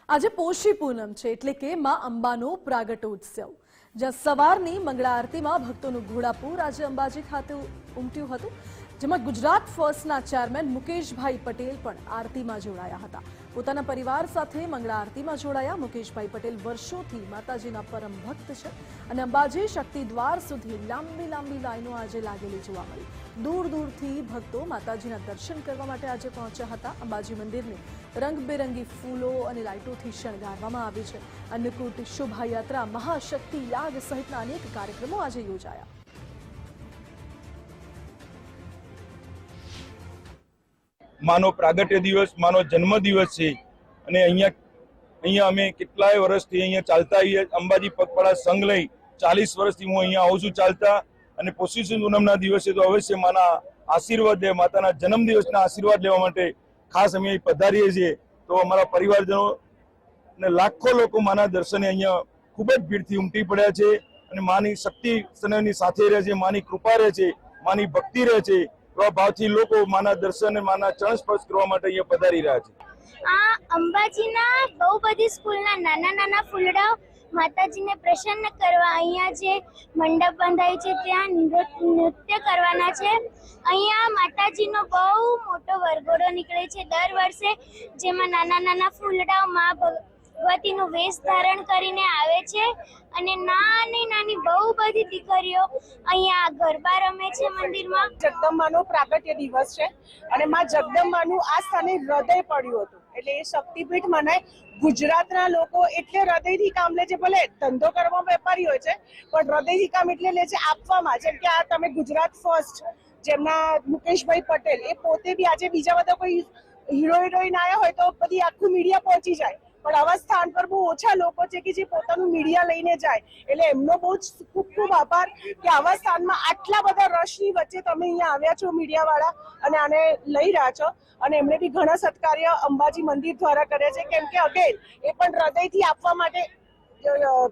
આજે પોષી પૂનમ છે એટલે કે માં અંબાનો પ્રાગટ્યોત્સવ, જ્યાં સવારની મંગળા આરતીમાં ભક્તોનું ઘોડાપૂર આજે અંબાજી ખાતે ઉમટ્યું હતું, જેમાં ગુજરાત ફર્સ્ટના ચેરમેન મુકેશભાઈ પટેલ પણ આરતીમાં જોડાયા હતા। પોતાના પરિવાર સાથે મંગળા આરતીમાં જોડાયા મુકેશભાઈ પટેલ વર્ષોથી માતાજીના પરમ ભક્ત છે અને અંબાજી શક્તિ દ્વાર સુધી લાંબી લાઈનો આજે લાગેલી જોવા મળી। દૂર દૂરથી ભક્તો માતાજીના દર્શન કરવા માટે આજે પહોંચ્યા હતા। અંબાજી મંદિરને રંગબેરંગી ફૂલો અને લાઇટોથી શણગારવામાં આવ્યું છે। અન્નકૂટ શોભાયાત્રા, મહાશક્તિ યાગ સહિતના અનેક કાર્યક્રમો આજે યોજાયા। માનો પ્રાગટ્ય દિવસ, માનો જન્મ દિવસ છે અને અહીંયા અમે કેટલાય વર્ષથી અહીંયા ચાલતા આવીએ। અંબાજી પગપાળા સંઘ લઈ 40 વર્ષથી હું અહીંયા આવું છું ચાલતા, અને પોષી પૂનમના દિવસે તો અવશ્ય માના આશીર્વાદ લે, માતાના જન્મદિવસના આશીર્વાદ લેવા માટે ખાસ અમે અહીં પધારીએ છીએ। તો અમારા પરિવારજનો અને લાખો લોકો માના દર્શને અહીંયા ખૂબ જ ભીડથી ઉમટી પડ્યા છે અને માની શક્તિ સનયની સાથે રહે છે, માની કૃપા રહે છે, માની ભક્તિ રહે છે। એવા ભાવથી લોકો માના દર્શન અને માના ચરણ સ્પર્શ કરવા માટે અહીંયા પધારી રહ્યા છે। આ અંબાજીના બહુ બધી સ્કૂલના નાના ફૂલડાઓ માતાજીને પ્રસન્ન કરવા અહીંયા જે મંડપ બંધાય છે ત્યાં નૃત્ય કરવાના છે। અહીંયા માતાજીનો બહુ મોટો વરઘોડો નીકળે છે દર વર્ષે, જેમાં નાના ફૂલડાઓ મા ભગવતીનું વેશ ધારણ કરીને આવે છે અને નાની બહુ બધી દીકરીઓ અહીંયા ગરબા રમે છે મંદિરમાં। જગદંબાનો પ્રાગટ્ય દિવસ છે અને માં જગદંબાનું આ સ્થાને હૃદય પડ્યું હતું, એટલે એ શક્તિપીઠ મનાય। ગુજરાતના લોકો એટલે હૃદયથી કામ લે છે, ભલે ધંધો કરવામાં વેપારી હોય છે પણ હૃદયથી કામ એટલે લે છે આપવામાં। જેમ કે આ તમે ગુજરાત ફર્સ્ટ જેમના મુકેશભાઈ પટેલ, એ પોતે બી આજે બીજા બધા કોઈ હીરો હિરોઈન આવ્યા હોય તો બધી આખું મીડિયા પહોંચી જાય, પણ આવા સ્થાન પર બહુ ઓછા લોકો છે કે જે પોતાનું મીડિયા લઈને જાય, એટલે એમનો બહુ જ ખૂબ આભાર કે આવા સ્થાનમાં આટલા બધા રશની વચ્ચે તમે અહીંયા આવ્યા છો મીડિયા વાળા અને આને લઈ રહ્યા છો। અને એમણે બી ઘણા સત્કાર્ય અંબાજી મંદિર દ્વારા કર્યા છે, કેમ કે અગેન એ પણ હૃદયથી આપવા માટે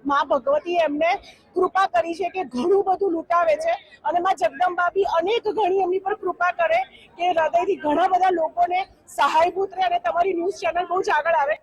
મા ભગવતીએ એમને કૃપા કરી છે કે ઘણું બધું લૂંટાવે છે અને મા જગદંબા બી અનેક ઘણી એમની પર કૃપા કરે કે હૃદયથી ઘણા બધા લોકોને સહાયભૂત રહે અને તમારી ન્યૂઝ ચેનલ બહુ જ આગળ આવે।